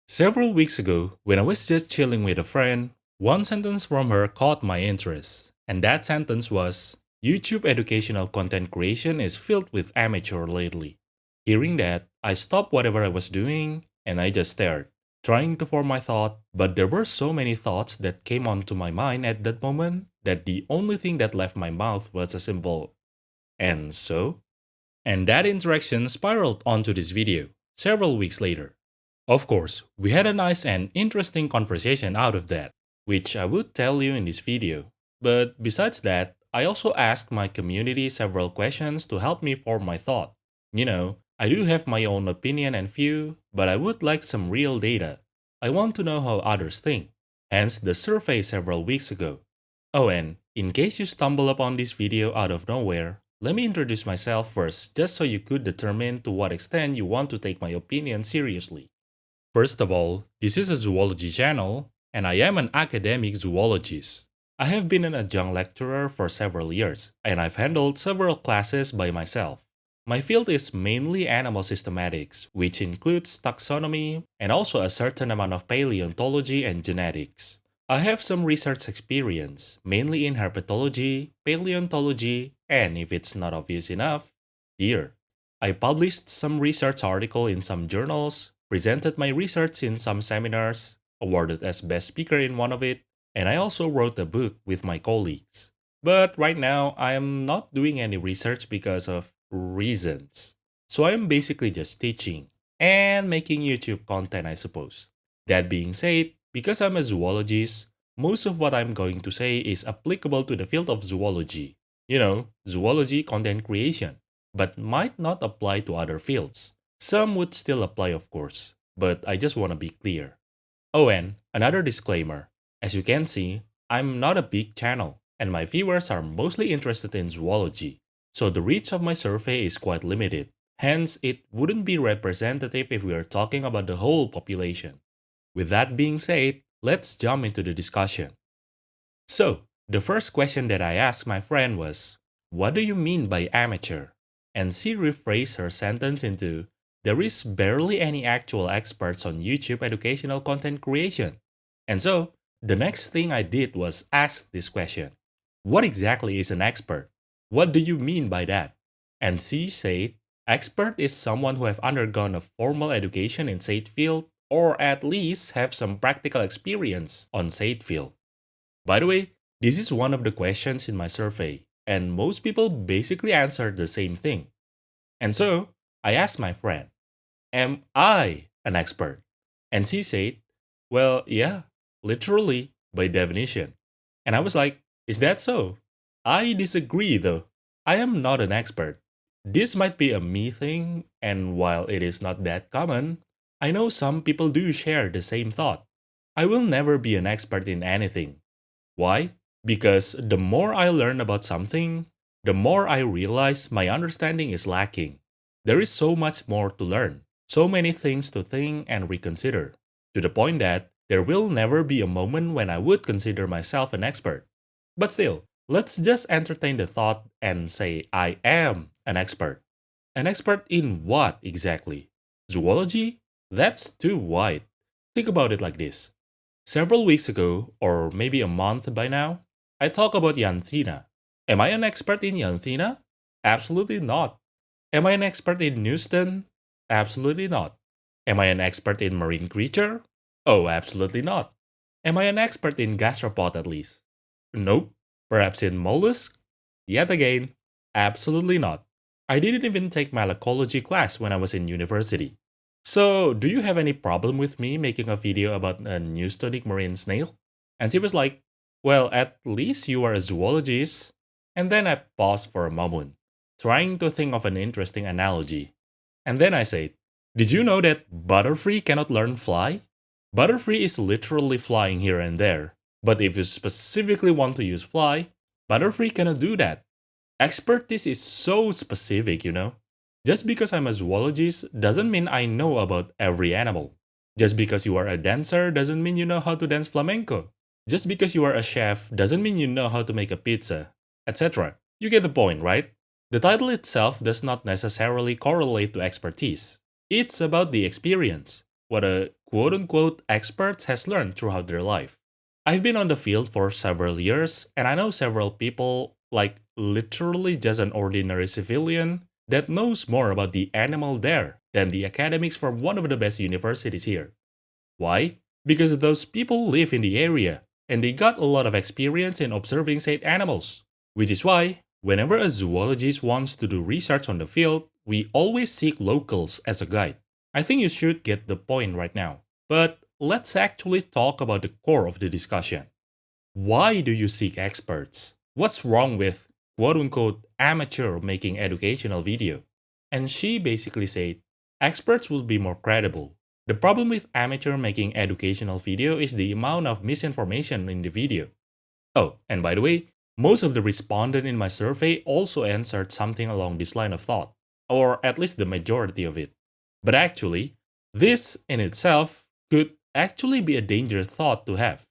Several weeks ago, when I was just chilling with a friend, one sentence from her caught my interest. And that sentence was, YouTube educational content creation is filled with amateur lately. Hearing that, I stopped whatever I was doing and I just stared, trying to form my thought, but there were so many thoughts that came onto my mind at that moment that the only thing that left my mouth was a simple, and so? And that interaction spiraled onto this video, several weeks later. Of course, we had a nice and interesting conversation out of that, which I would tell you in this video. But besides that, I also asked my community several questions to help me form my thought. I do have my own opinion and view, but I would like some real data. I want to know how others think. Hence the survey several weeks ago. Oh, and in case you stumble upon this video out of nowhere, let me introduce myself first just so you could determine to what extent you want to take my opinion seriously. First of all, this is a zoology channel, and I am an academic zoologist. I have been an adjunct lecturer for several years, and I've handled several classes by myself. My field is mainly animal systematics, which includes taxonomy and also a certain amount of paleontology and genetics. I have some research experience, mainly in herpetology, paleontology, and if it's not obvious enough, deer. I published some research article in some journals, presented my research in some seminars, awarded as best speaker in one of it, and I also wrote a book with my colleagues. But right now, I am not doing any research because of reasons. So I am basically just teaching and making YouTube content, I suppose. That being said, because I'm a zoologist, most of what I'm going to say is applicable to the field of zoology. Zoology content creation, but might not apply to other fields. Some would still apply, of course, but I just want to be clear. Oh, and another disclaimer. As you can see, I'm not a big channel, and my viewers are mostly interested in zoology, so the reach of my survey is quite limited. Hence, it wouldn't be representative if we are talking about the whole population. With that being said, let's jump into the discussion. So, the first question that I asked my friend was, what do you mean by amateur? And she rephrased her sentence into, there is barely any actual experts on YouTube educational content creation. And so, the next thing I did was ask this question. What exactly is an expert? What do you mean by that? And she said, expert is someone who have undergone a formal education in said field or at least have some practical experience on said field. By the way, this is one of the questions in my survey, and most people basically answered the same thing. And so, I asked my friend, am I an expert? And she said, well, yeah, literally, by definition. And I was like, is that so? I disagree though. I am not an expert. This might be a me thing, and while it is not that common, I know some people do share the same thought. I will never be an expert in anything. Why? Because the more I learn about something, the more I realize my understanding is lacking. There is so much more to learn, so many things to think and reconsider, to the point that there will never be a moment when I would consider myself an expert. But still, let's just entertain the thought and say I am an expert. An expert in what exactly? Zoology? That's too wide. Think about it like this. Several weeks ago, or maybe a month by now, I talked about Yanthina. Am I an expert in Yanthina? Absolutely not. Am I an expert in Newston? Absolutely not. Am I an expert in marine creature? Oh, absolutely not. Am I an expert in gastropod at least? Nope. Perhaps in mollusk? Yet again, absolutely not. I didn't even take malacology class when I was in university. So, do you have any problem with me making a video about a Newstonic marine snail? And she was like, well, at least you are a zoologist. And then I paused for a moment, trying to think of an interesting analogy. And then I said, did you know that Butterfree cannot learn fly? Butterfree is literally flying here and there. But if you specifically want to use fly, Butterfree cannot do that. Expertise is so specific. Just because I'm a zoologist doesn't mean I know about every animal. Just because you are a dancer doesn't mean you know how to dance flamenco. Just because you are a chef doesn't mean you know how to make a pizza, etc. You get the point, right? The title itself does not necessarily correlate to expertise. It's about the experience, what a quote-unquote experts has learned throughout their life. I've been on the field for several years, and I know several people, like literally just an ordinary civilian, that knows more about the animal there than the academics from one of the best universities here. Why? Because those people live in the area, and they got a lot of experience in observing said animals. Which is why, whenever a zoologist wants to do research on the field, we always seek locals as a guide. I think you should get the point right now. But let's actually talk about the core of the discussion. Why do you seek experts? What's wrong with quote unquote amateur making educational video? And she basically said, experts will be more credible. The problem with amateur making educational video is the amount of misinformation in the video. Oh, and by the way, most of the respondents in my survey also answered something along this line of thought, or at least the majority of it. But actually, this in itself could actually be a dangerous thought to have.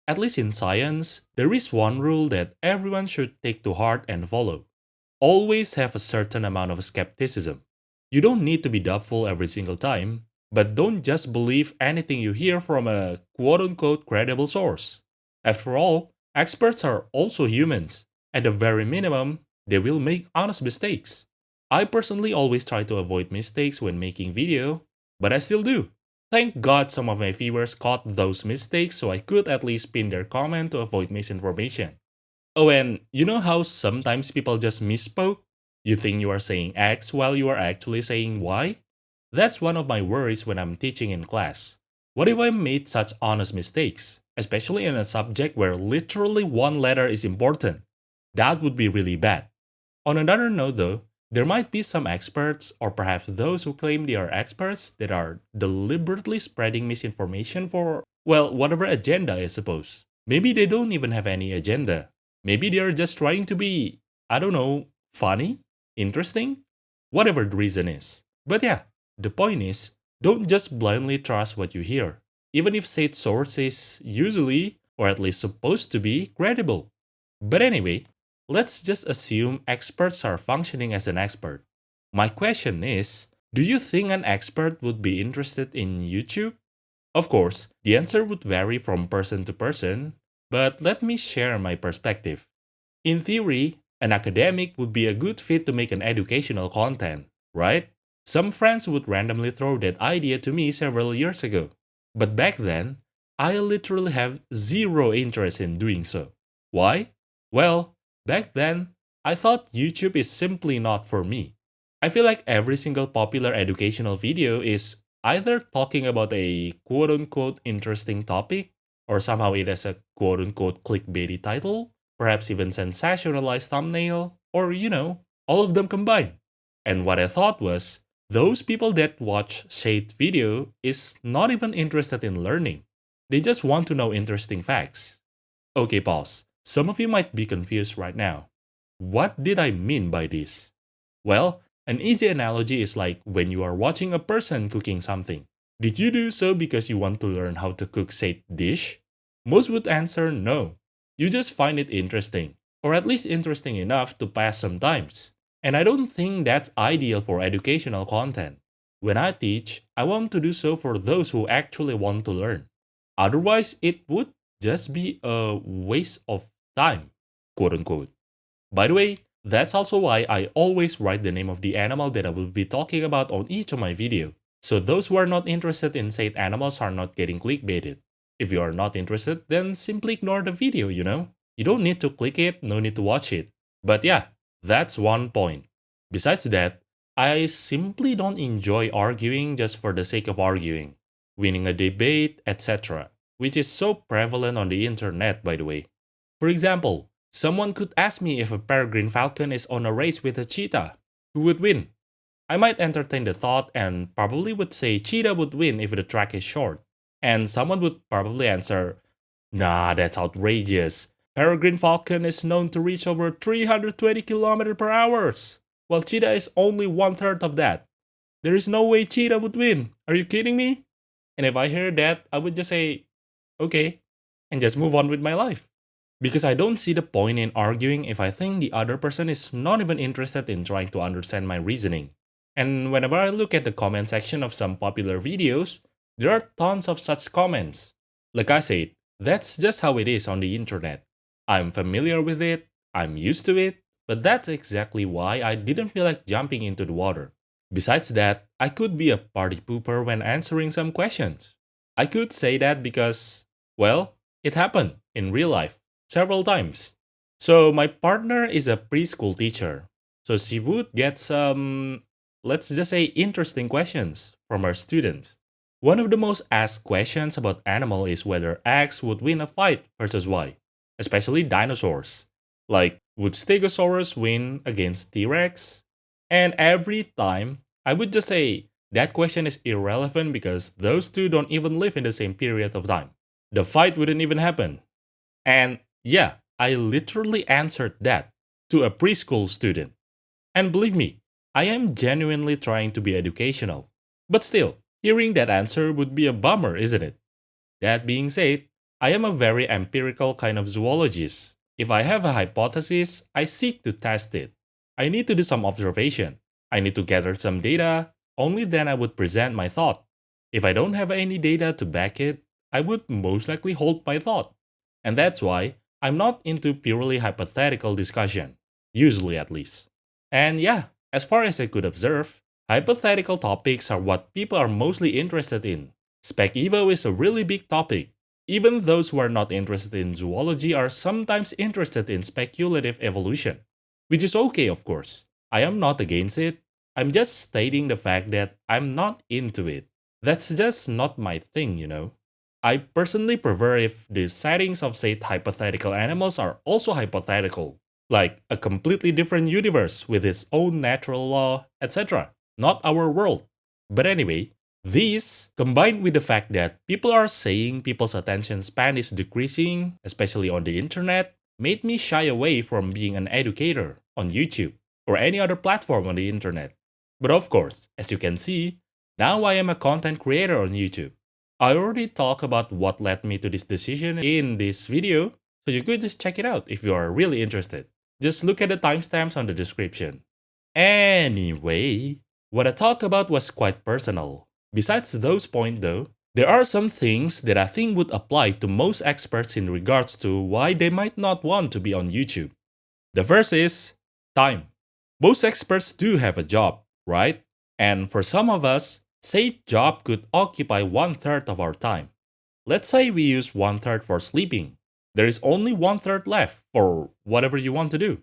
At least in science, there is one rule that everyone should take to heart and follow. Always have a certain amount of skepticism. You don't need to be doubtful every single time, but don't just believe anything you hear from a quote unquote credible source. After all, experts are also humans. At the very minimum, they will make honest mistakes. I personally always try to avoid mistakes when making video, but I still do. Thank God some of my viewers caught those mistakes so I could at least pin their comment to avoid misinformation. Oh, and you know how sometimes people just misspoke? You think you are saying X while you are actually saying Y? That's one of my worries when I'm teaching in class. What if I made such honest mistakes, especially in a subject where literally one letter is important? That would be really bad. On another note though, there might be some experts, or perhaps those who claim they are experts, that are deliberately spreading misinformation for, well, whatever agenda I suppose. Maybe they don't even have any agenda. Maybe they are just trying to be, I don't know, funny? Interesting? Whatever the reason is. But yeah, the point is, don't just blindly trust what you hear, even if said source is usually, or at least supposed to be, credible. But anyway, let's just assume experts are functioning as an expert. My question is, do you think an expert would be interested in YouTube? Of course, the answer would vary from person to person, but let me share my perspective. In theory, an academic would be a good fit to make an educational content, right? Some friends would randomly throw that idea to me several years ago. But back then, I literally have zero interest in doing so. Why? Well, back then, I thought YouTube is simply not for me. I feel like every single popular educational video is either talking about a quote unquote interesting topic, or somehow it has a quote unquote clickbaity title, perhaps even sensationalized thumbnail, or all of them combined. And what I thought was, those people that watch shade video is not even interested in learning. They just want to know interesting facts. Okay, pause. Some of you might be confused right now. What did I mean by this? Well, an easy analogy is like when you are watching a person cooking something. Did you do so because you want to learn how to cook said dish? Most would answer no. You just find it interesting, or at least interesting enough to pass some times. And I don't think that's ideal for educational content. When I teach, I want to do so for those who actually want to learn. Otherwise, it would just be a waste of time, quote unquote. By the way, that's also why I always write the name of the animal that I will be talking about on each of my video. So those who are not interested in said animals are not getting clickbaited. If you are not interested, then simply ignore the video, You don't need to click it, no need to watch it. But yeah, that's one point. Besides that, I simply don't enjoy arguing just for the sake of arguing, winning a debate, etc., which is so prevalent on the internet, by the way. For example, someone could ask me if a peregrine falcon is on a race with a cheetah. Who would win? I might entertain the thought and probably would say cheetah would win if the track is short. And someone would probably answer, nah, that's outrageous. Peregrine falcon is known to reach over 320 km per hour, while cheetah is only one third of that. There is no way cheetah would win. Are you kidding me? And if I hear that, I would just say, okay, and just move on with my life. Because I don't see the point in arguing if I think the other person is not even interested in trying to understand my reasoning. And whenever I look at the comment section of some popular videos, There are tons of such comments. Like I said, that's just how it is on the internet. I'm familiar with it, I'm used to it, but that's exactly why I didn't feel like jumping into the water. Besides that, I could be a party pooper when answering some questions. I could say that because, well, it happened in real life several times. So, my partner is a preschool teacher. So, she would get some, let's just say, interesting questions from her students. One of the most asked questions about animal is whether X would win a fight versus Y, especially dinosaurs. Like, would Stegosaurus win against T-Rex? And every time, I would just say that question is irrelevant because those two don't even live in the same period of time. The fight wouldn't even happen. And yeah, I literally answered that to a preschool student. And believe me, I am genuinely trying to be educational. But still, hearing that answer would be a bummer, isn't it? That being said, I am a very empirical kind of zoologist. If I have a hypothesis, I seek to test it. I need to do some observation. I need to gather some data. Only then I would present my thought. If I don't have any data to back it, I would most likely hold my thought. And that's why I'm not into purely hypothetical discussion, usually at least. And yeah, as far as I could observe, hypothetical topics are what people are mostly interested in. Spec Evo is a really big topic. Even those who are not interested in zoology are sometimes interested in speculative evolution, which is okay, of course. I am not against it. I'm just stating the fact that I'm not into it. That's just not my thing, you know. I personally prefer if the settings of said hypothetical animals are also hypothetical, like a completely different universe with its own natural law, etc. Not our world. But anyway, this, combined with the fact that people are saying people's attention span is decreasing, especially on the internet, made me shy away from being an educator on YouTube or any other platform on the internet. But of course, as you can see, now I am a content creator on YouTube. I already talked about what led me to this decision in this video, so you could just check it out if you are really interested. Just look at the timestamps on the description. Anyway, what I talked about was quite personal. Besides those points though, there are some things that I think would apply to most experts in regards to why they might not want to be on YouTube. The first is time. Most experts do have a job, right? And for some of us, said job could occupy one third of our time. Let's say we use one third for sleeping. There is only one third left for whatever you want to do.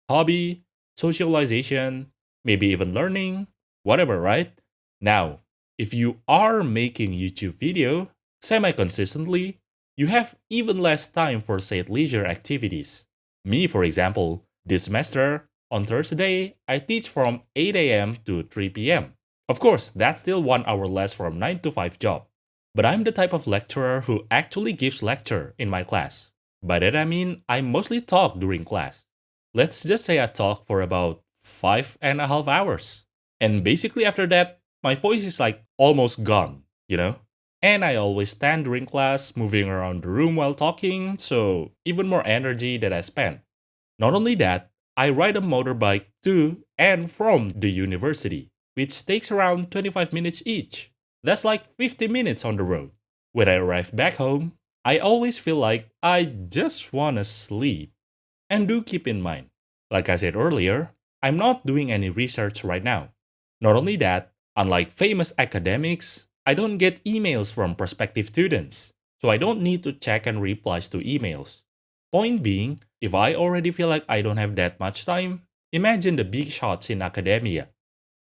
Hobby, socialization, maybe even learning, whatever, right? Now, if you are making YouTube video semi-consistently, you have even less time for said leisure activities. Me, for example, this semester, on Thursday, I teach from 8 a.m. to 3 p.m. Of course, that's still 1 hour less from 9 to 5 job. But I'm the type of lecturer who actually gives lecture in my class. By that I mean I mostly talk during class. Let's just say I talk for about 5.5 hours. And basically after that, my voice is like almost gone, you know? And I always stand during class, moving around the room while talking, so even more energy that I spend. Not only that, I ride a motorbike to and from the university, which takes around 25 minutes each. That's like 50 minutes on the road. When I arrive back home, I always feel like I just wanna sleep. And do keep in mind, like I said earlier, I'm not doing any research right now. Not only that, unlike famous academics, I don't get emails from prospective students, so I don't need to check and replies to emails. Point being, if I already feel like I don't have that much time, imagine the big shots in academia.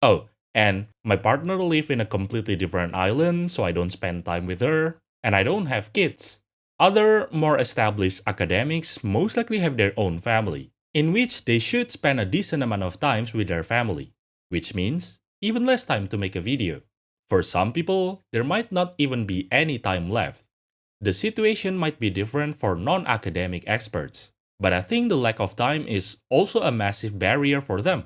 Oh, and my partner lives in a completely different island, so I don't spend time with her, and I don't have kids. Other more established academics most likely have their own family, in which they should spend a decent amount of time with their family, which means even less time to make a video. For some people, there might not even be any time left. The situation might be different for non academic experts, but I think the lack of time is also a massive barrier for them.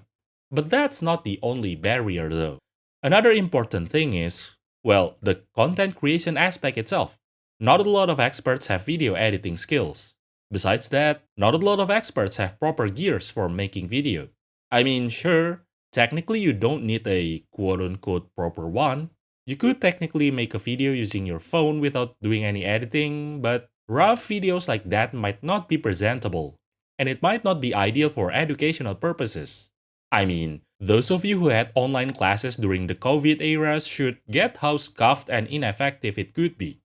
But that's not the only barrier though. Another important thing is, well, the content creation aspect itself. Not a lot of experts have video editing skills. Besides that, not a lot of experts have proper gears for making video. I mean, sure, technically you don't need a quote unquote proper one. You could technically make a video using your phone without doing any editing, but rough videos like that might not be presentable, and it might not be ideal for educational purposes. I mean, those of you who had online classes during the COVID era should get how scuffed and ineffective it could be.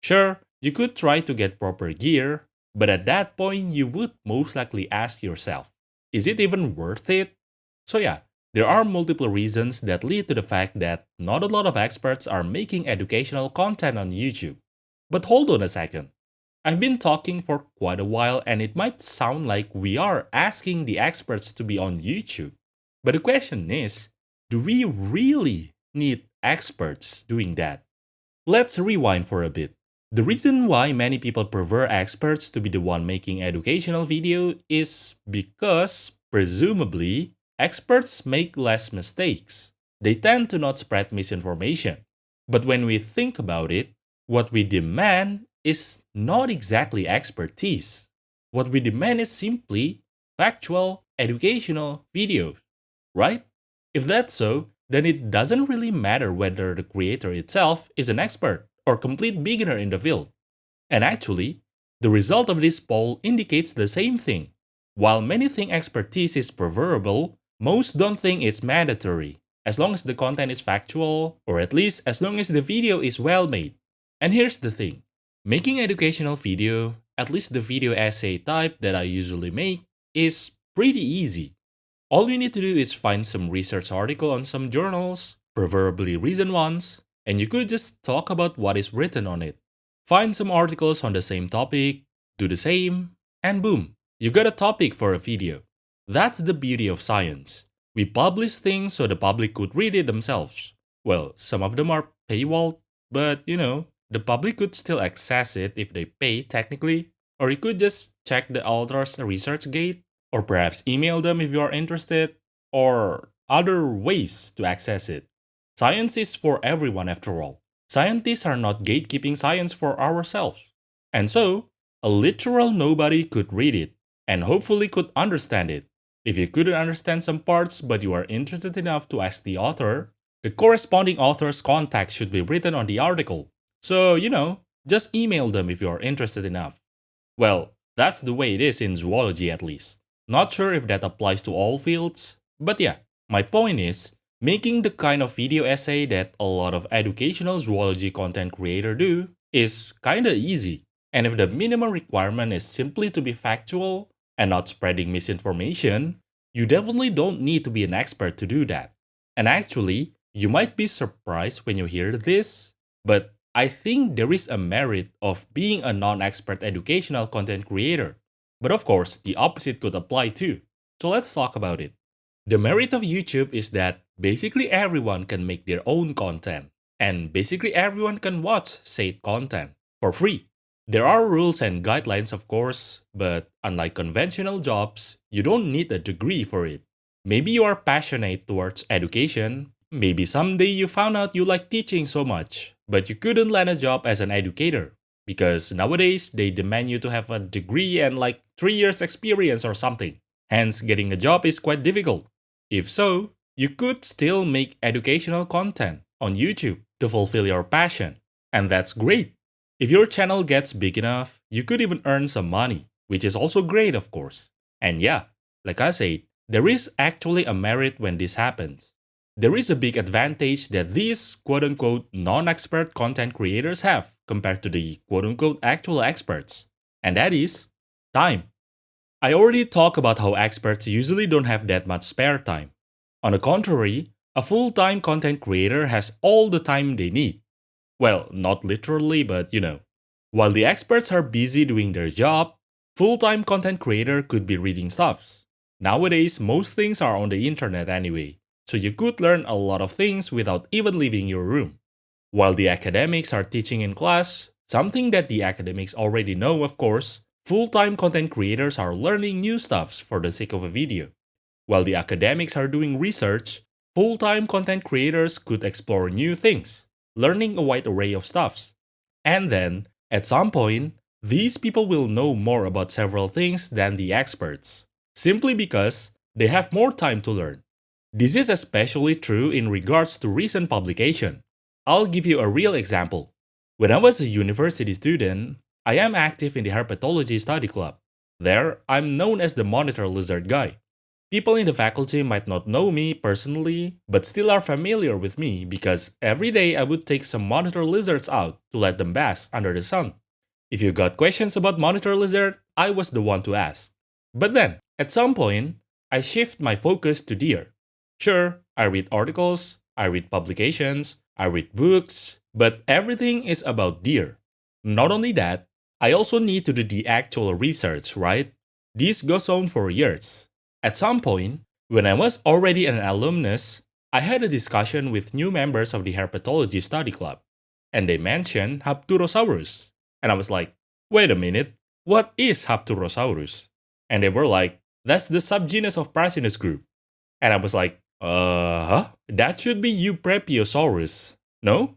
Sure, you could try to get proper gear, but at that point you would most likely ask yourself, is it even worth it? So yeah, there are multiple reasons that lead to the fact that not a lot of experts are making educational content on YouTube. But hold on a second. I've been talking for quite a while and it might sound like we are asking the experts to be on YouTube. But the question is, do we really need experts doing that? Let's rewind for a bit. The reason why many people prefer experts to be the one making educational video is because, presumably, experts make less mistakes. They tend to not spread misinformation. But when we think about it, what we demand is not exactly expertise. What we demand is simply factual, educational videos, right? If that's so, then it doesn't really matter whether the creator itself is an expert or complete beginner in the field. And actually, the result of this poll indicates the same thing. While many think expertise is preferable, most don't think it's mandatory, as long as the content is factual, or at least as long as the video is well made. And here's the thing. Making educational video, at least the video essay type that I usually make, is pretty easy. All you need to do is find some research article on some journals, preferably recent ones, and you could just talk about what is written on it. Find some articles on the same topic, do the same, and boom, you got a topic for a video. That's the beauty of science. We publish things so the public could read it themselves. Well, some of them are paywall, but the public could still access it if they pay technically, or you could just check the author's research gate, or perhaps email them if you are interested, or other ways to access it. Science is for everyone after all. Scientists are not gatekeeping science for ourselves. And so, a literal nobody could read it, and hopefully could understand it. If you couldn't understand some parts but you are interested enough to ask the author, the corresponding author's contact should be written on the article. So, just email them if you are interested enough. Well, that's the way it is in zoology at least. Not sure if that applies to all fields, but yeah, my point is, making the kind of video essay that a lot of educational zoology content creators do is kinda easy. And if the minimum requirement is simply to be factual and not spreading misinformation, you definitely don't need to be an expert to do that. And actually, you might be surprised when you hear this, but I think there is a merit of being a non-expert educational content creator. But of course, the opposite could apply too. So let's talk about it. The merit of YouTube is that basically everyone can make their own content, and basically everyone can watch said content for free. There are rules and guidelines, of course, but unlike conventional jobs, you don't need a degree for it. Maybe you are passionate towards education, maybe someday you found out you like teaching so much, but you couldn't land a job as an educator. Because nowadays, they demand you to have a degree and like 3 years experience or something. Hence, getting a job is quite difficult. If so, you could still make educational content on YouTube to fulfill your passion. And that's great. If your channel gets big enough, you could even earn some money, which is also great, of course. And yeah, like I said, there is actually a merit when this happens. There is a big advantage that these quote-unquote non-expert content creators have compared to the quote-unquote actual experts. And that is time. I already talked about how experts usually don't have that much spare time. On the contrary, a full-time content creator has all the time they need. Well, not literally, but While the experts are busy doing their job, full-time content creator could be reading stuffs. Nowadays, most things are on the internet anyway, so you could learn a lot of things without even leaving your room. While the academics are teaching in class, something that the academics already know, of course, full-time content creators are learning new stuffs for the sake of a video. While the academics are doing research, full-time content creators could explore new things, learning a wide array of stuffs. And then, at some point, these people will know more about several things than the experts, simply because they have more time to learn. This is especially true in regards to recent publication. I'll give you a real example. When I was a university student, I am active in the herpetology study club. There, I'm known as the monitor lizard guy. People in the faculty might not know me personally, but still are familiar with me because every day I would take some monitor lizards out to let them bask under the sun. If you got questions about monitor lizard, I was the one to ask. But then, at some point, I shift my focus to deer. Sure, I read articles, I read publications, I read books, but everything is about deer. Not only that, I also need to do the actual research, right? This goes on for years. At some point, when I was already an alumnus, I had a discussion with new members of the herpetology study club, and they mentioned Hapturosaurus. And I was like, wait a minute, what is Hapturosaurus? And they were like, that's the subgenus of Prasinus group. And I was like, that should be Euprepiosaurus, no?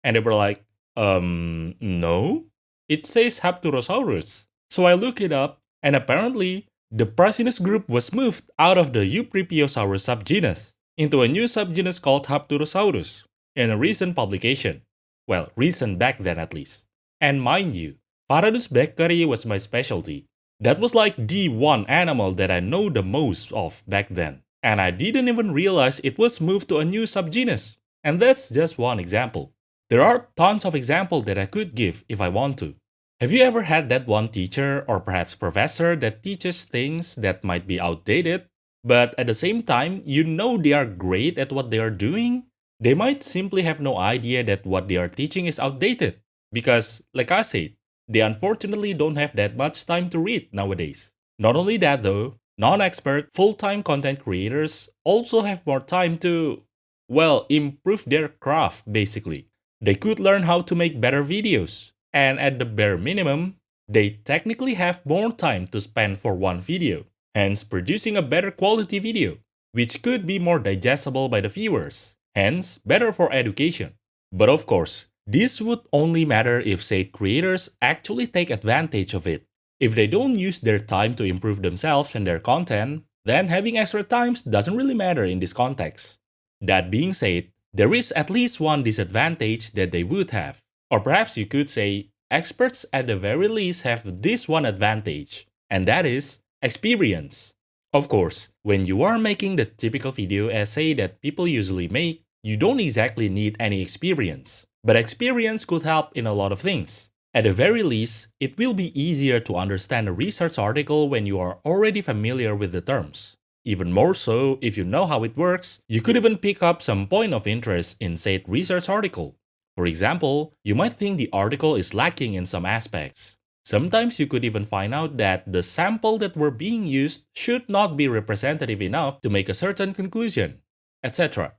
And they were like, no? It says Hapturosaurus. So I looked it up, and apparently, the Prasinus group was moved out of the Euprepiosaurus subgenus into a new subgenus called Hapturosaurus in a recent publication. Well, recent back then at least. And mind you, Paradus beckeri was my specialty. That was like the one animal that I know the most of back then. And I didn't even realize it was moved to a new subgenus. And that's just one example. There are tons of examples that I could give if I want to. Have you ever had that one teacher or perhaps professor that teaches things that might be outdated, but at the same time, you know they are great at what they are doing? They might simply have no idea that what they are teaching is outdated. Because, like I said, they unfortunately don't have that much time to read nowadays. Not only that though, non-expert, full-time content creators also have more time to, well, improve their craft basically. They could learn how to make better videos. And at the bare minimum, they technically have more time to spend for one video, hence producing a better quality video, which could be more digestible by the viewers, hence better for education. But of course, this would only matter if said creators actually take advantage of it. If they don't use their time to improve themselves and their content, then having extra times doesn't really matter in this context. That being said, there is at least one disadvantage that they would have. Or perhaps you could say, experts at the very least have this one advantage, and that is experience. Of course, when you are making the typical video essay that people usually make, you don't exactly need any experience. But experience could help in a lot of things. At the very least, it will be easier to understand a research article when you are already familiar with the terms. Even more so, if you know how it works, you could even pick up some point of interest in said research article. For example, you might think the article is lacking in some aspects. Sometimes you could even find out that the sample that were being used should not be representative enough to make a certain conclusion, etc.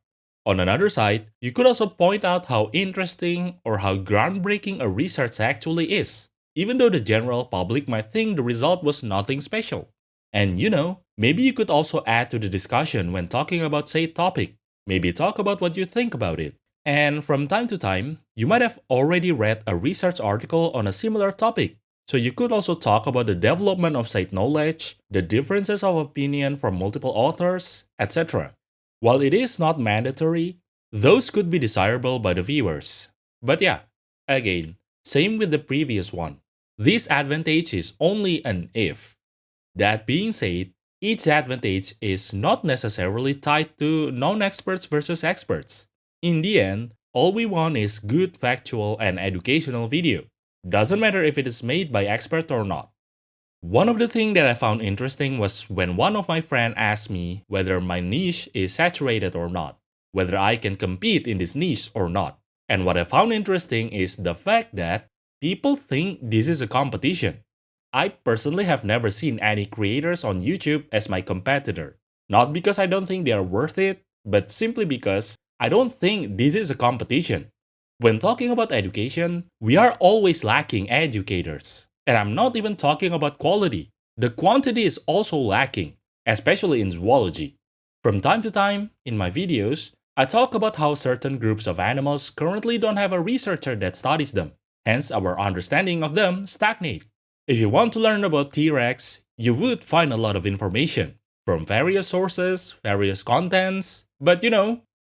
On another side, you could also point out how interesting or how groundbreaking a research actually is, even though the general public might think the result was nothing special. And maybe you could also add to the discussion when talking about said topic. Maybe talk about what you think about it. And from time to time, you might have already read a research article on a similar topic. So you could also talk about the development of said knowledge, the differences of opinion from multiple authors, etc. While it is not mandatory, those could be desirable by the viewers. But yeah, again, same with the previous one. This advantage is only an if. That being said, each advantage is not necessarily tied to non-experts versus experts. In the end, all we want is good factual and educational video. Doesn't matter if it is made by expert or not. One of the things that I found interesting was when one of my friends asked me whether my niche is saturated or not, whether I can compete in this niche or not. And what I found interesting is the fact that people think this is a competition. I personally have never seen any creators on YouTube as my competitor. Not because I don't think they are worth it, but simply because I don't think this is a competition. When talking about education, we are always lacking educators. And I'm not even talking about quality. The quantity is also lacking, especially in zoology. From time to time, in my videos, I talk about how certain groups of animals currently don't have a researcher that studies them. Hence, our understanding of them stagnate. If you want to learn about T-Rex, you would find a lot of information from various sources, various contents. But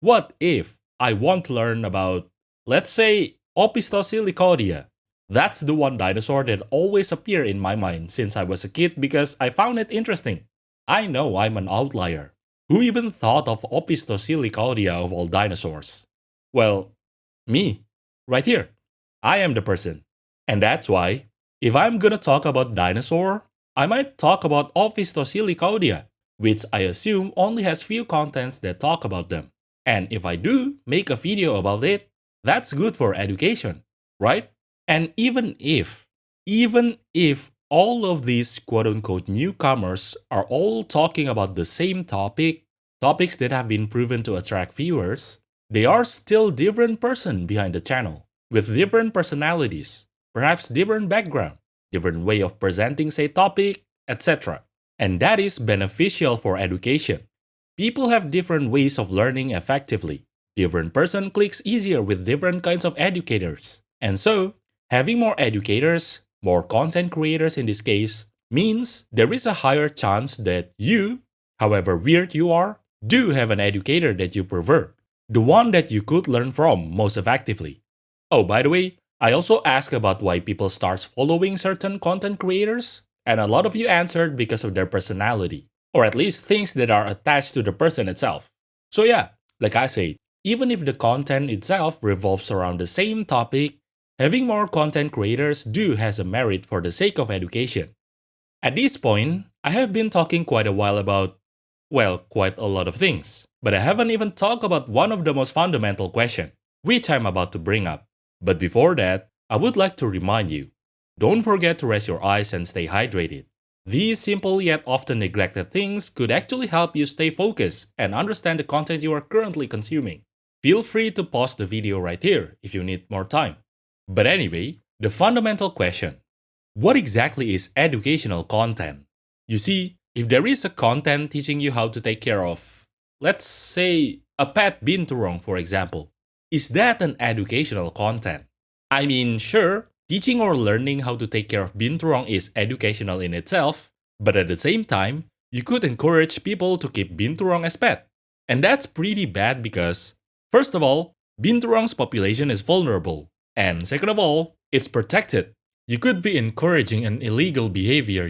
what if I want to learn about, Let's say Opisthocylicodia. That's the one dinosaur that always appeared in my mind since I was a kid because I found it interesting. I know I'm an outlier. Who even thought of Opisthocylicodia of all dinosaurs? Well, me. Right here. I am the person. And that's why, if I'm gonna talk about dinosaur, I might talk about Opisthocylicodia, which I assume only has few contents that talk about them. And if I do make a video about it, that's good for education, right? And even if all of these quote unquote newcomers are all talking about the same topics that have been proven to attract viewers, they are still different person behind the channel, with different personalities, perhaps different background, different way of presenting say topic, etc. And that is beneficial for education. People have different ways of learning effectively. Different person clicks easier with different kinds of educators. And so, having more educators, more content creators in this case, means there is a higher chance that you, however weird you are, do have an educator that you prefer, the one that you could learn from most effectively. Oh, by the way, I also asked about why people start following certain content creators, and a lot of you answered because of their personality, or at least things that are attached to the person itself. So yeah, like I said, even if the content itself revolves around the same topic, having more content creators do has a merit for the sake of education. At this point, I have been talking quite a while about, well, quite a lot of things, but I haven't even talked about one of the most fundamental questions, which I'm about to bring up. But before that, I would like to remind you, don't forget to rest your eyes and stay hydrated. These simple yet often neglected things could actually help you stay focused and understand the content you are currently consuming. Feel free to pause the video right here if you need more time. But anyway, the fundamental question: what exactly is educational content? You see, if there is a content teaching you how to take care of, let's say, a pet binturong for example, is that an educational content? I mean, sure, teaching or learning how to take care of binturong is educational in itself, but at the same time, you could encourage people to keep binturong as pet. And that's pretty bad because, first of all, binturong's population is vulnerable, and second of all, it's protected. You could be encouraging an illegal behavior,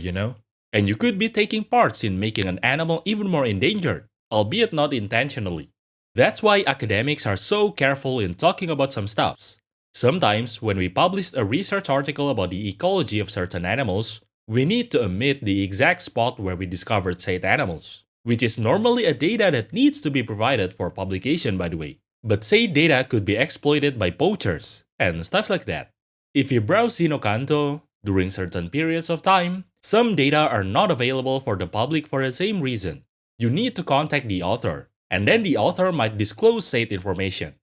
and you could be taking parts in making an animal even more endangered, albeit not intentionally. That's why academics are so careful in talking about some stuffs. Sometimes, when we publish a research article about the ecology of certain animals, we need to omit the exact spot where we discovered said animals, which is normally a data that needs to be provided for publication, by the way. But said data could be exploited by poachers, and stuff like that. If you browse Xenocanto, during certain periods of time, some data are not available for the public for the same reason. You need to contact the author, and then the author might disclose said information.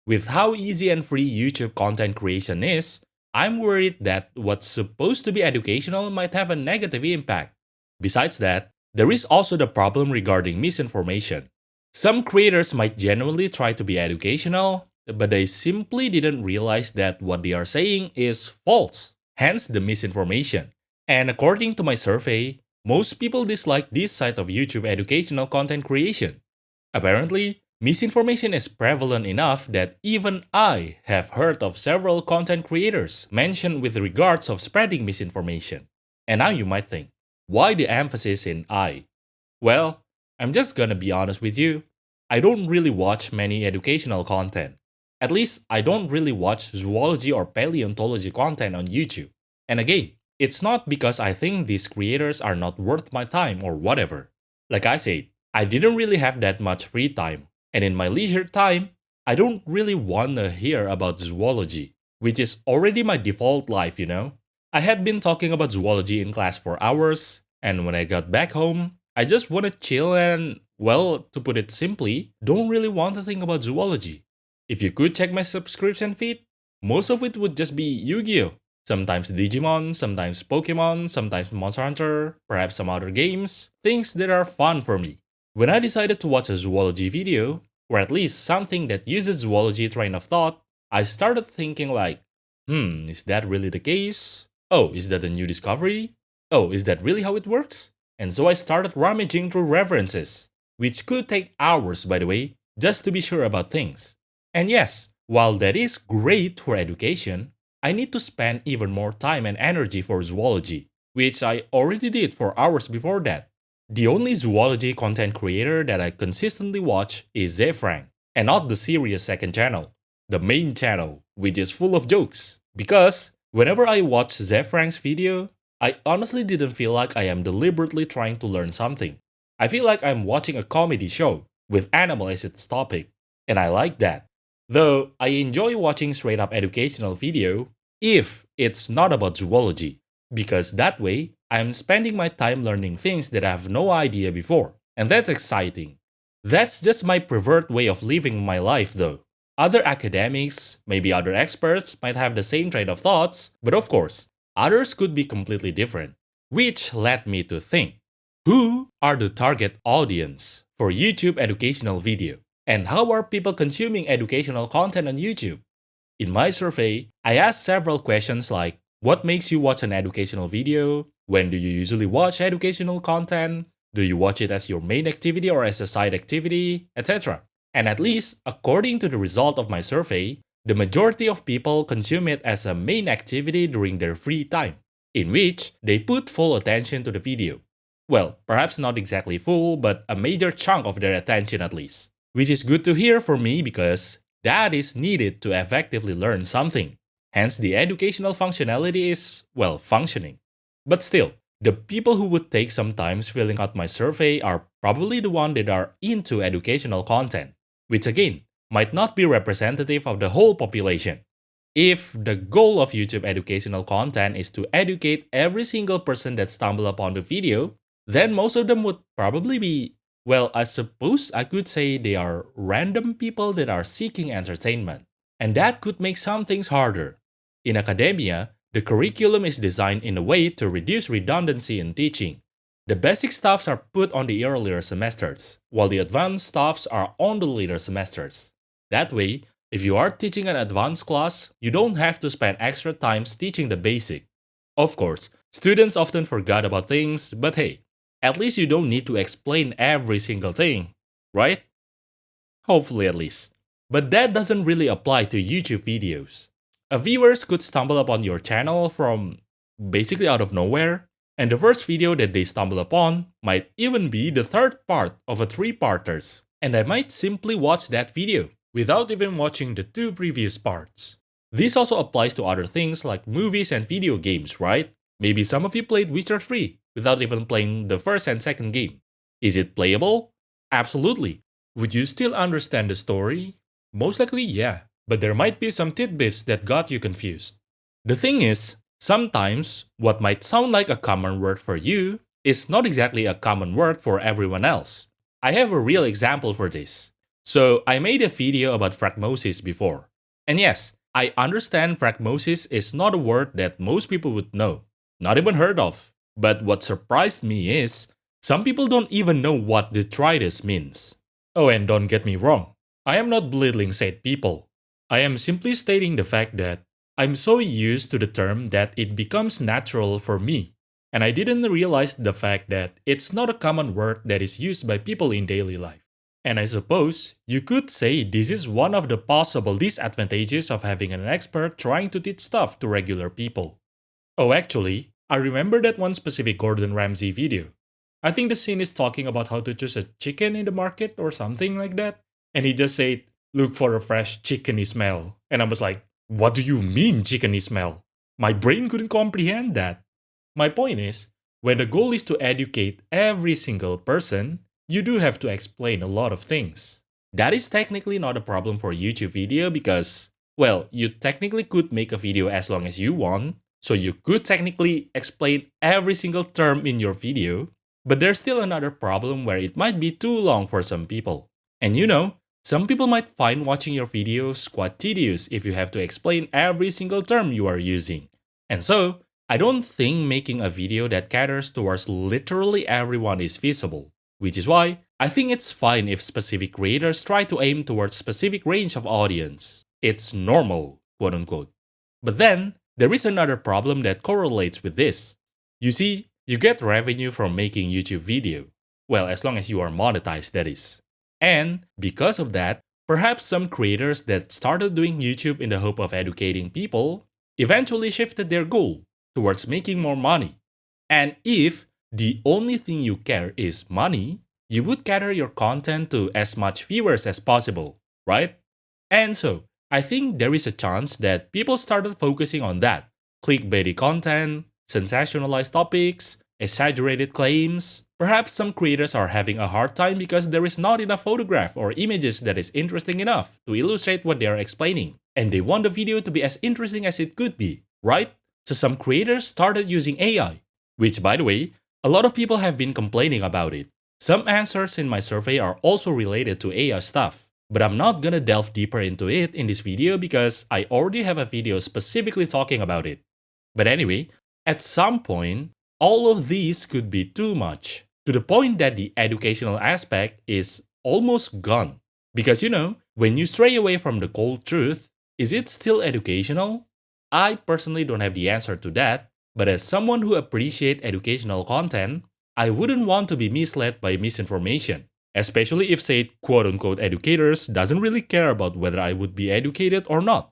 With how easy and free YouTube content creation is, I'm worried that what's supposed to be educational might have a negative impact. Besides that, there is also the problem regarding misinformation. Some creators might genuinely try to be educational, but they simply didn't realize that what they are saying is false, hence the misinformation. And according to my survey, most people dislike this side of YouTube educational content creation. Apparently, misinformation is prevalent enough that even I have heard of several content creators mentioned with regards of spreading misinformation. And now you might think, why the emphasis in I? Well, I'm just gonna be honest with you. I don't really watch many educational content. At least, I don't really watch zoology or paleontology content on YouTube. And again, it's not because I think these creators are not worth my time or whatever. Like I said, I didn't really have that much free time, and in my leisure time, I don't really wanna hear about zoology, which is already my default life. I had been talking about zoology in class for hours, and when I got back home, I just wanna chill and, well, to put it simply, don't really want to think about zoology. If you could check my subscription feed, most of it would just be Yu-Gi-Oh! Sometimes Digimon, sometimes Pokemon, sometimes Monster Hunter, perhaps some other games, things that are fun for me. When I decided to watch a zoology video, or at least something that uses zoology train of thought, I started thinking like, is that really the case? Oh, is that a new discovery? Oh, is that really how it works? And so I started rummaging through references, which could take hours by the way, just to be sure about things. And yes, While that is great for education, I need to spend even more time and energy for zoology, which I already did for hours before that. The only zoology content creator that I consistently watch is Zefrank, and not the serious second channel, the main channel, which is full of jokes. Because whenever I watch Zefrank's video, I honestly didn't feel like I am deliberately trying to learn something. I feel like I'm watching a comedy show with animal as its topic, and I like that. Though I enjoy watching straight up educational video if it's not about zoology, because that way I'm spending my time learning things that I have no idea before, and that's exciting. That's just my preferred way of living my life though. Other academics, maybe other experts, might have the same train of thoughts, but of course, others could be completely different. Which led me to think, who are the target audience for YouTube educational video? And how are people consuming educational content on YouTube? In my survey, I asked several questions like, what makes you watch an educational video? When do you usually watch educational content? Do you watch it as your main activity or as a side activity? Etc. And at least, according to the result of my survey, the majority of people consume it as a main activity during their free time, in which they put full attention to the video. Well, perhaps not exactly full, but a major chunk of their attention at least. Which is good to hear for me because that is needed to effectively learn something. Hence, the educational functionality is, well, functioning. But still, the people who would take some time filling out my survey are probably the ones that are into educational content, which again, might not be representative of the whole population. If the goal of YouTube educational content is to educate every single person that stumble upon the video, then most of them would probably be, well, I suppose I could say they are random people that are seeking entertainment. And that could make some things harder. In academia, the curriculum is designed in a way to reduce redundancy in teaching. The basic stuffs are put on the earlier semesters, while the advanced stuffs are on the later semesters. That way, if you are teaching an advanced class, you don't have to spend extra time teaching the basic. Of course, students often forget about things, but hey, at least you don't need to explain every single thing, right? Hopefully at least. But that doesn't really apply to YouTube videos. A viewers could stumble upon your channel from basically out of nowhere, and the first video that they stumble upon might even be the third part of a three-parters, and I might simply watch that video without even watching the two previous parts. This also applies to other things like movies and video games, right? Maybe some of you played Witcher 3 without even playing the first and second game. Is it playable? Absolutely. Would you still understand the story? Most likely, yeah, but there might be some tidbits that got you confused. The thing is, sometimes what might sound like a common word for you is not exactly a common word for everyone else. I have a real example for this. So, I made a video about phrackmosis before. And yes, I understand phrackmosis is not a word that most people would know, not even heard of. But what surprised me is, some people don't even know what detritus means. Oh, and don't get me wrong, I am not belittling said people. I am simply stating the fact that I'm so used to the term that it becomes natural for me. And I didn't realize the fact that it's not a common word that is used by people in daily life. And I suppose you could say this is one of the possible disadvantages of having an expert trying to teach stuff to regular people. Oh, actually, I remember that one specific Gordon Ramsay video. I think the scene is talking about how to choose a chicken in the market or something like that. And he just said, look for a fresh chickeny smell. And I was like, what do you mean chickeny smell? My brain couldn't comprehend that. My point is, when the goal is to educate every single person, you do have to explain a lot of things. That is technically not a problem for YouTube video because, well, you technically could make a video as long as you want, so you could technically explain every single term in your video, but there's still another problem where it might be too long for some people. And you know, some people might find watching your videos quite tedious if you have to explain every single term you are using. And so, I don't think making a video that caters towards literally everyone is feasible. Which is why I think it's fine if specific creators try to aim towards specific range of audience. It's normal, quote unquote. But then, there is another problem that correlates with this. You see, you get revenue from making YouTube video. Well, as long as you are monetized, that is. And because of that, Perhaps some creators that started doing YouTube in the hope of educating people eventually shifted their goal towards making more money. And if the only thing you care is money, you would cater your content to as much viewers as possible, right? And so, I think there is a chance that people started focusing on that. Clickbaity content, sensationalized topics, exaggerated claims. Perhaps some creators are having a hard time because there is not enough photograph or images that is interesting enough to illustrate what they are explaining. And they want the video to be as interesting as it could be, right? So some creators started using AI, which by the way, a lot of people have been complaining about it. Some answers in my survey are also related to AI stuff, but I'm not gonna delve deeper into it in this video because I already have a video specifically talking about it. But anyway, at some point, all of these could be too much, to the point that the educational aspect is almost gone. Because when you stray away from the cold truth, is it still educational? I personally don't have the answer to that, but as someone who appreciates educational content, I wouldn't want to be misled by misinformation, especially if said quote-unquote educators doesn't really care about whether I would be educated or not.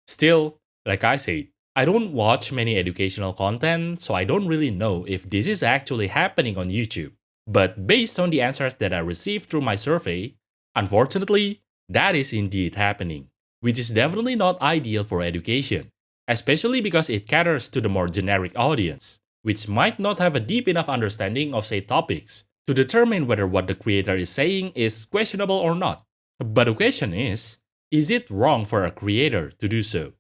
Still, like I said, I don't watch many educational content, so I don't really know if this is actually happening on YouTube. But based on the answers that I received through my survey, unfortunately, that is indeed happening, which is definitely not ideal for education, especially because it caters to the more generic audience, which might not have a deep enough understanding of said topics to determine whether what the creator is saying is questionable or not. But the question is it wrong for a creator to do so?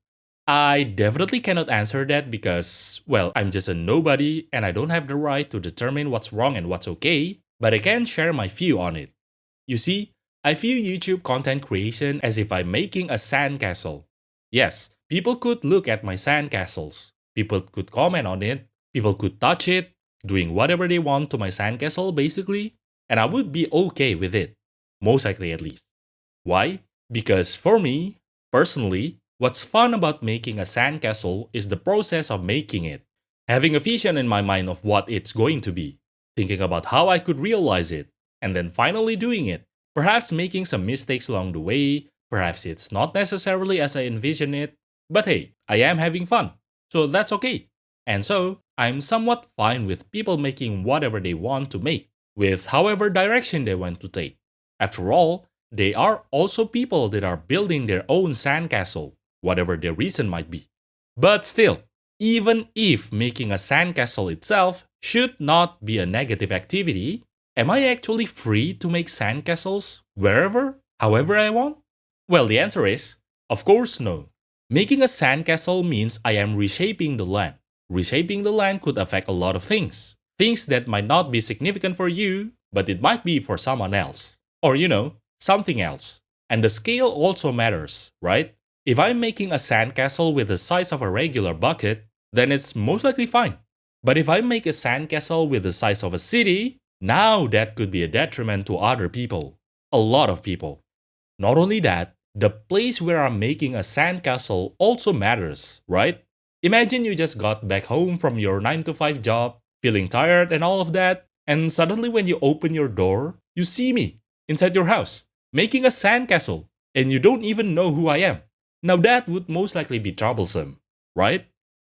I definitely cannot answer that because, well, I'm just a nobody and I don't have the right to determine what's wrong and what's okay, but I can share my view on it. You see, I view YouTube content creation as if I'm making a sandcastle. Yes, people could look at my sandcastles, people could comment on it, people could touch it, doing whatever they want to my sandcastle basically, and I would be okay with it, most likely at least. Why? Because for me, personally, what's fun about making a sandcastle is the process of making it. Having a vision in my mind of what it's going to be, thinking about how I could realize it, and then finally doing it. Perhaps making some mistakes along the way, perhaps it's not necessarily as I envision it, but hey, I am having fun, so that's okay. And so, I'm somewhat fine with people making whatever they want to make, with however direction they want to take. After all, they are also people that are building their own sandcastle, whatever their reason might be. But still, even if making a sandcastle itself should not be a negative activity, am I actually free to make sandcastles wherever, however I want? Well, the answer is, of course, no. Making a sandcastle means I am reshaping the land. Reshaping the land could affect a lot of things. Things that might not be significant for you, but it might be for someone else. Or, something else. And the scale also matters, right? If I'm making a sandcastle with the size of a regular bucket, then it's most likely fine. But if I make a sandcastle with the size of a city, now that could be a detriment to other people. A lot of people. Not only that, the place where I'm making a sandcastle also matters, right? Imagine you just got back home from your 9 to 5 job, feeling tired and all of that, and suddenly when you open your door, you see me inside your house, making a sandcastle, and you don't even know who I am. Now that would most likely be troublesome, right?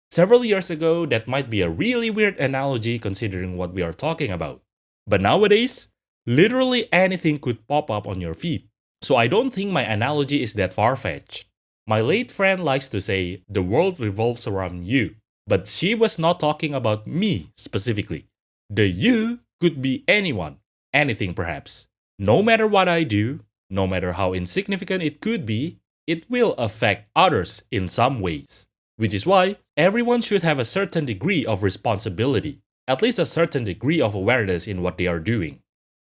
Several years ago, that might be a really weird analogy considering what we are talking about. But nowadays, literally anything could pop up on your feed. So I don't think my analogy is that far-fetched. My late friend likes to say, the world revolves around you. But she was not talking about me specifically. The you could be anyone, anything perhaps. No matter what I do, no matter how insignificant it could be, it will affect others in some ways. Which is why everyone should have a certain degree of responsibility, at least a certain degree of awareness in what they are doing.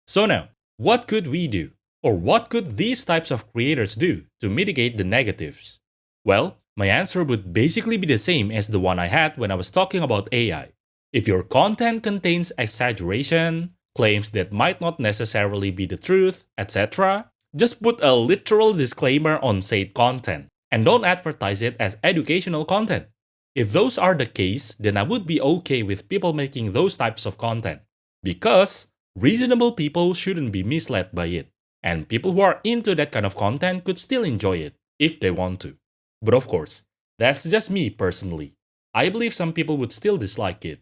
So now, what could we do? Or what could these types of creators do to mitigate the negatives? Well, my answer would basically be the same as the one I had when I was talking about AI. If your content contains exaggeration, claims that might not necessarily be the truth, etc., just put a literal disclaimer on said content and don't advertise it as educational content. If those are the case, then I would be okay with people making those types of content because reasonable people shouldn't be misled by it. And people who are into that kind of content could still enjoy it if they want to. But of course, that's just me personally. I believe some people would still dislike it.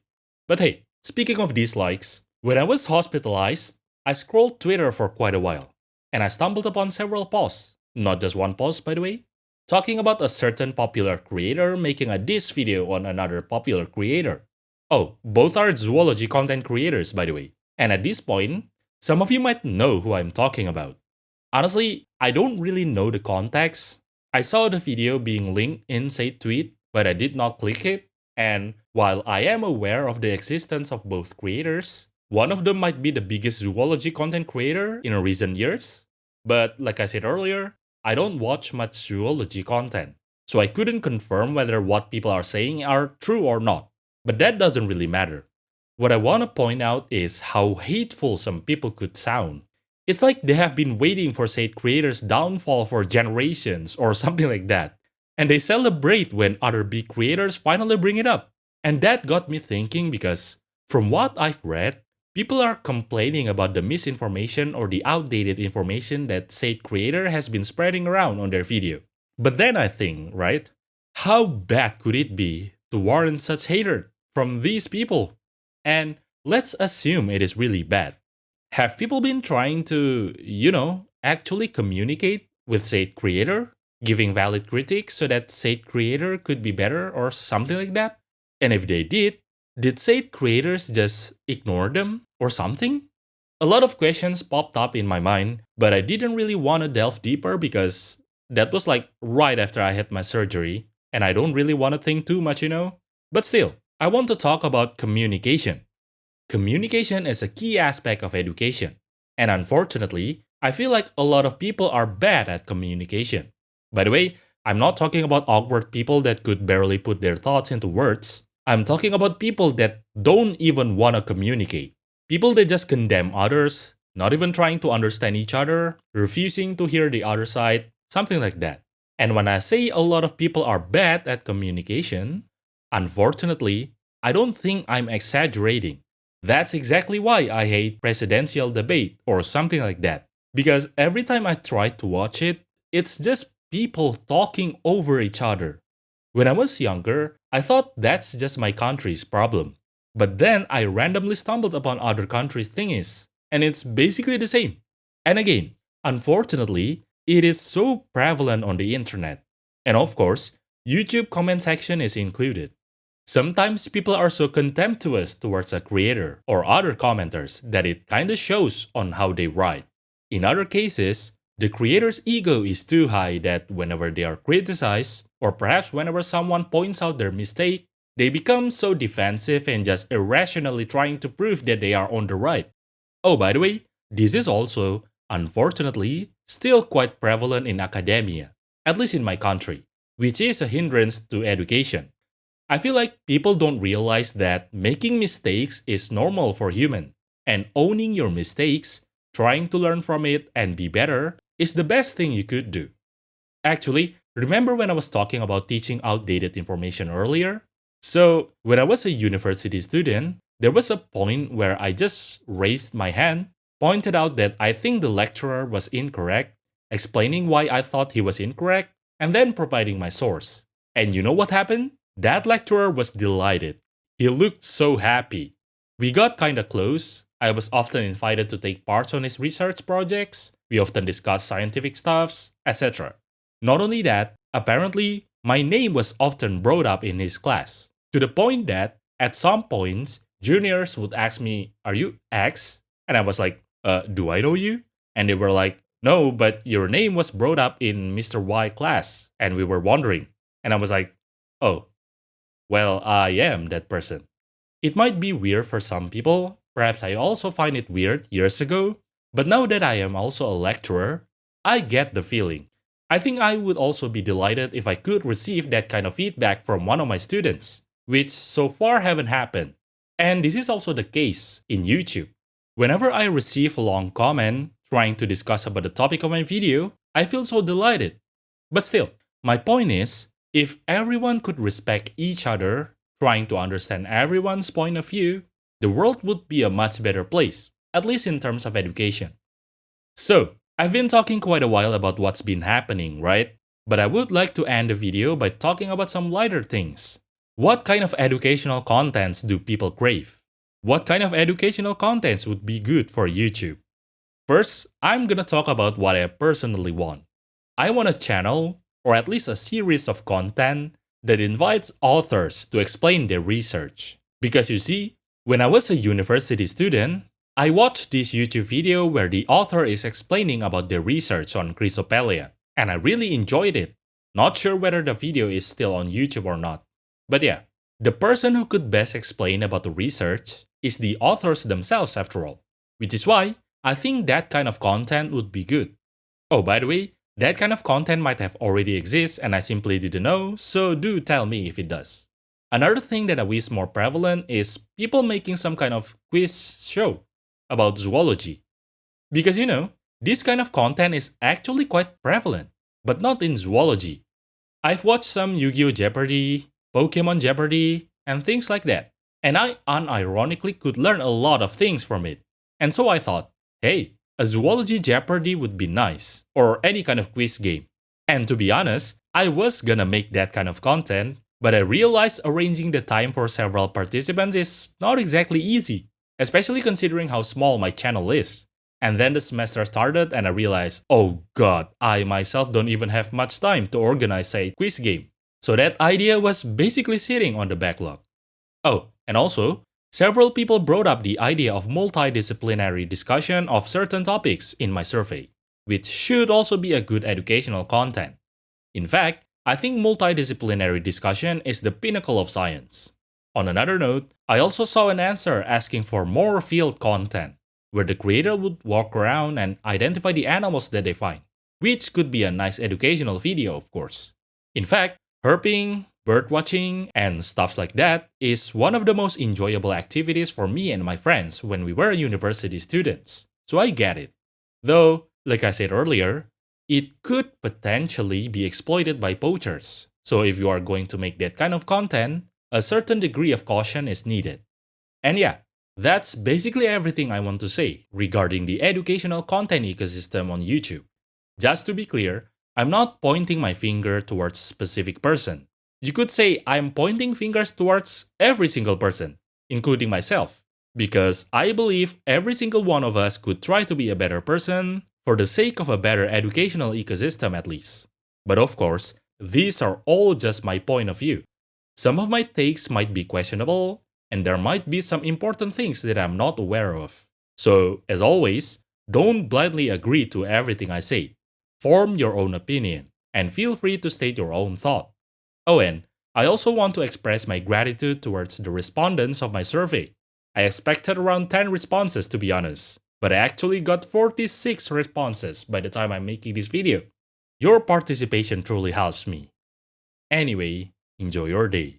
But hey, speaking of dislikes, when I was hospitalized, I scrolled Twitter for quite a while, and I stumbled upon several posts, not just one post by the way, talking about a certain popular creator making a diss video on another popular creator. Oh, both are zoology content creators by the way. And at this point, some of you might know who I'm talking about. Honestly, I don't really know the context. I saw the video being linked in said tweet, but I did not click it. And while I am aware of the existence of both creators, one of them might be the biggest zoology content creator in recent years. But like I said earlier, I don't watch much zoology content, so I couldn't confirm whether what people are saying are true or not. But that doesn't really matter. What I want to point out is how hateful some people could sound. It's like they have been waiting for said creators' downfall for generations or something like that. And they celebrate when other big creators finally bring it up. And that got me thinking because, from what I've read, people are complaining about the misinformation or the outdated information that said creator has been spreading around on their video. But then I think, right? How bad could it be to warrant such hatred from these people? And let's assume it is really bad. Have people been trying to, actually communicate with said creator, giving valid critiques so that said creator could be better or something like that? And if they did said creators just ignore them or something? A lot of questions popped up in my mind, but I didn't really want to delve deeper because that was like right after I had my surgery, and I don't really want to think too much. But still, I want to talk about communication. Communication is a key aspect of education, and unfortunately, I feel like a lot of people are bad at communication. By the way, I'm not talking about awkward people that could barely put their thoughts into words. I'm talking about people that don't even want to communicate. People that just condemn others, not even trying to understand each other, refusing to hear the other side, something like that. And when I say a lot of people are bad at communication, unfortunately, I don't think I'm exaggerating. That's exactly why I hate presidential debate or something like that. Because every time I try to watch it, it's just people talking over each other. When I was younger, I thought that's just my country's problem. But then I randomly stumbled upon other countries' thingies, and it's basically the same. And again, unfortunately, it is so prevalent on the internet. And of course, YouTube comment section is included. Sometimes people are so contemptuous towards a creator or other commenters that it kinda shows on how they write. In other cases, the creator's ego is too high that whenever they are criticized, or perhaps whenever someone points out their mistake, they become so defensive and just irrationally trying to prove that they are on the right. Oh, by the way, this is also, unfortunately, still quite prevalent in academia, at least in my country, which is a hindrance to education. I feel like people don't realize that making mistakes is normal for human, and owning your mistakes, trying to learn from it and be better is the best thing you could do. Actually, remember when I was talking about teaching outdated information earlier? So, when I was a university student, there was a point where I just raised my hand, pointed out that I think the lecturer was incorrect, explaining why I thought he was incorrect, and then providing my source. And you know what happened? That lecturer was delighted. He looked so happy. We got kinda close. I was often invited to take parts on his research projects. We often discussed scientific stuffs, etc. Not only that, apparently, my name was often brought up in his class, to the point that, at some points, juniors would ask me, "Are you X?" And I was like, do I know you? And they were like, "No, but your name was brought up in Mr. Y class, and we were wondering." And I was like, "Oh, well, I am that person." It might be weird for some people, perhaps I also find it weird years ago, but now that I am also a lecturer, I get the feeling. I think I would also be delighted if I could receive that kind of feedback from one of my students, which so far haven't happened. And this is also the case in YouTube. Whenever I receive a long comment trying to discuss about the topic of my video, I feel so delighted. But still, my point is, if everyone could respect each other, trying to understand everyone's point of view, the world would be a much better place, at least in terms of education. So, I've been talking quite a while about what's been happening, right? But I would like to end the video by talking about some lighter things. What kind of educational contents do people crave? What kind of educational contents would be good for YouTube? First, I'm gonna talk about what I personally want. I want a channel, or at least a series of content, that invites authors to explain their research. Because you see, when I was a university student, I watched this YouTube video where the author is explaining about their research on Chrysopelia, and I really enjoyed it. Not sure whether the video is still on YouTube or not. But yeah, the person who could best explain about the research is the authors themselves after all. Which is why I think that kind of content would be good. Oh, by the way, that kind of content might have already exist and I simply didn't know, so do tell me if it does. Another thing that I wish more prevalent is people making some kind of quiz show about zoology. Because this kind of content is actually quite prevalent, but not in zoology. I've watched some Yu-Gi-Oh! Jeopardy, Pokemon Jeopardy, and things like that, and I unironically could learn a lot of things from it. And so I thought, hey, a zoology Jeopardy would be nice, or any kind of quiz game. And to be honest, I was gonna make that kind of content, but I realized arranging the time for several participants is not exactly easy, especially considering how small my channel is. And then the semester started and I realized, oh god, I myself don't even have much time to organize a quiz game. So that idea was basically sitting on the backlog. Oh, and also, several people brought up the idea of multidisciplinary discussion of certain topics in my survey, which should also be a good educational content. In fact, I think multidisciplinary discussion is the pinnacle of science. On another note, I also saw an answer asking for more field content, where the creator would walk around and identify the animals that they find, which could be a nice educational video, of course. In fact, herping, birdwatching, and stuff like that is one of the most enjoyable activities for me and my friends when we were university students, so I get it. Though, like I said earlier, it could potentially be exploited by poachers, so if you are going to make that kind of content, a certain degree of caution is needed. And yeah, that's basically everything I want to say regarding the educational content ecosystem on YouTube. Just to be clear, I'm not pointing my finger towards a specific person. You could say I'm pointing fingers towards every single person, including myself, because I believe every single one of us could try to be a better person for the sake of a better educational ecosystem at least. But of course, these are all just my point of view. Some of my takes might be questionable, and there might be some important things that I'm not aware of. So, as always, don't blindly agree to everything I say. Form your own opinion, and feel free to state your own thought. Oh, and I also want to express my gratitude towards the respondents of my survey. I expected around 10 responses to be honest, but I actually got 46 responses by the time I'm making this video. Your participation truly helps me. Anyway, enjoy your day.